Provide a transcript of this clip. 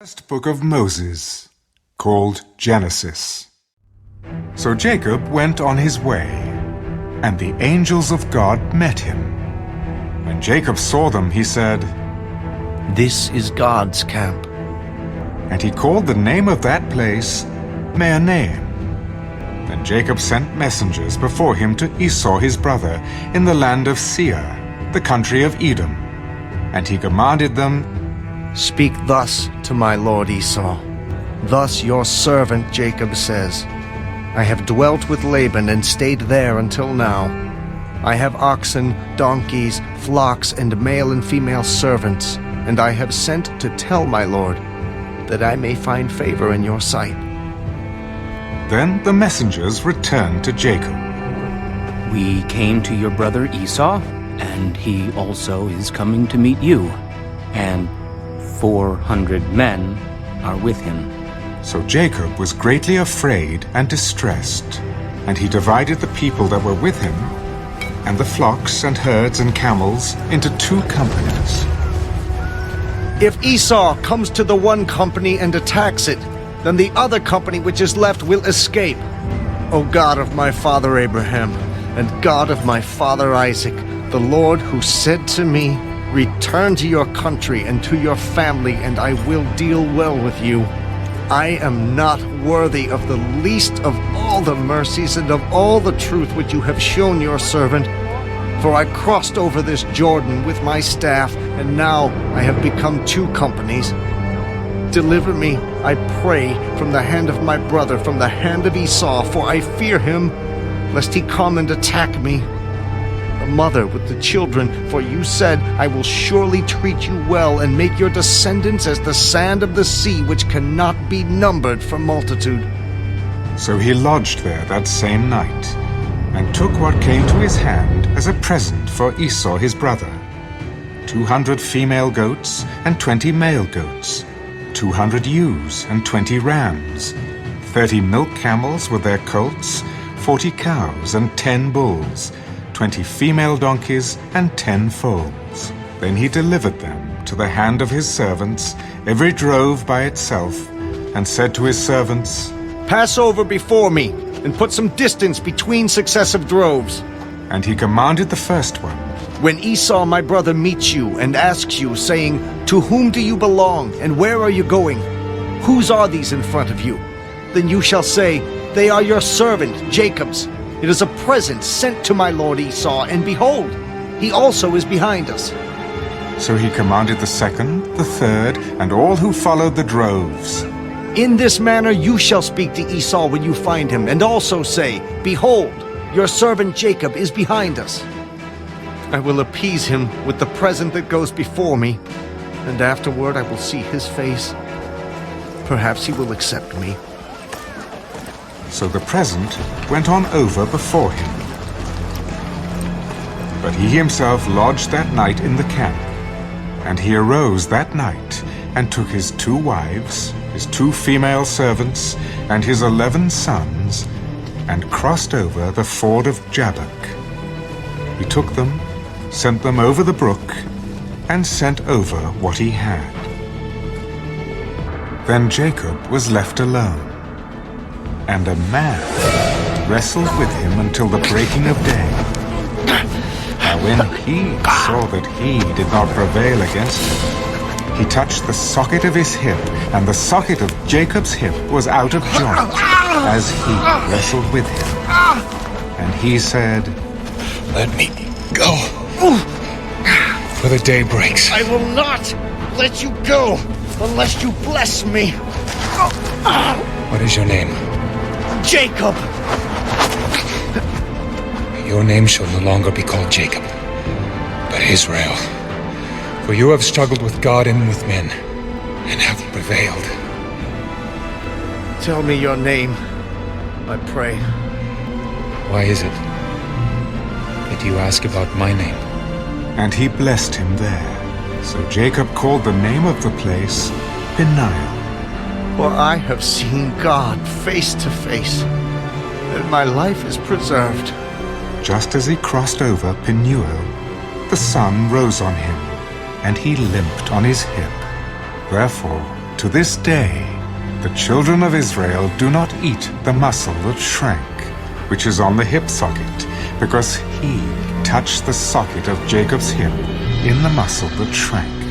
First book of Moses, called Genesis. So Jacob went on his way, and the angels of God met him. When Jacob saw them, he said, "This is God's camp." And he called the name of that place Mahanaim. Then Jacob sent messengers before him to Esau his brother in the land of Seir, the country of Edom. And he commanded them, "Speak thus to my lord Esau. Thus your servant Jacob says, I have dwelt with Laban and stayed there until now. I have oxen, donkeys, flocks, and male and female servants, and I have sent to tell my lord, that I may find favor in your sight." Then the messengers returned to Jacob. "We came to your brother Esau, and he also is coming to meet you, and 400 men are with him." So Jacob was greatly afraid and distressed, and he divided the people that were with him, and the flocks and herds and camels, into 2 companies. "If Esau comes to the one company and attacks it, then the other company which is left will escape. O God of my father Abraham, and God of my father Isaac, the Lord who said to me, 'Return to your country and to your family, and I will deal well with you,' I am not worthy of the least of all the mercies and of all the truth which you have shown your servant. For I crossed over this Jordan with my staff, and now I have become 2 companies. Deliver me, I pray, from the hand of my brother, from the hand of Esau, for I fear him, lest he come and attack me. The mother with the children, for you said, I will surely treat you well and make your descendants as the sand of the sea, which cannot be numbered for multitude." So he lodged there that same night, and took what came to his hand as a present for Esau his brother: 200 female goats and 20 male goats, 200 ewes and 20 rams, 30 milk camels with their colts, 40 cows and 10 bulls, 20 female donkeys and 10 foals. Then he delivered them to the hand of his servants, every drove by itself, and said to his servants, "Pass over before me, and put some distance between successive droves." And he commanded the first one, "When Esau my brother meets you and asks you, saying, 'To whom do you belong, and where are you going? Whose are these in front of you?' Then you shall say, 'They are your servant Jacob's. It is a present sent to my lord Esau, and behold, he also is behind us.'" So he commanded the second, the third, and all who followed the droves. "In this manner you shall speak to Esau when you find him, and also say, 'Behold, your servant Jacob is behind us.' I will appease him with the present that goes before me, and afterward I will see his face. Perhaps he will accept me." So the present went on over before him. But he himself lodged that night in the camp. And he arose that night, and took his 2 wives, his 2 female servants, and his 11 sons, and crossed over the ford of Jabbok. He took them, sent them over the brook, and sent over what he had. Then Jacob was left alone, and a man wrestled with him until the breaking of day. Now when he saw that he did not prevail against him, he touched the socket of his hip, and the socket of Jacob's hip was out of joint, as he wrestled with him. And he said, "Let me go, for the day breaks." "I will not let you go unless you bless me." What is your name? "Jacob." Your name shall no longer be called Jacob, but Israel. For you have struggled with God and with men, and have prevailed. "Tell me your name, I pray." Why is it that you ask about my name? and he blessed him there. So Jacob called the name of the place Peniel. For I have seen God face to face, and my life is preserved. Just as he crossed over Peniel, the sun rose on him, and he limped on his hip. Therefore To this day, the children of Israel do not eat the muscle that shrank, which is on the hip socket, because he touched the socket of Jacob's hip in the muscle that shrank.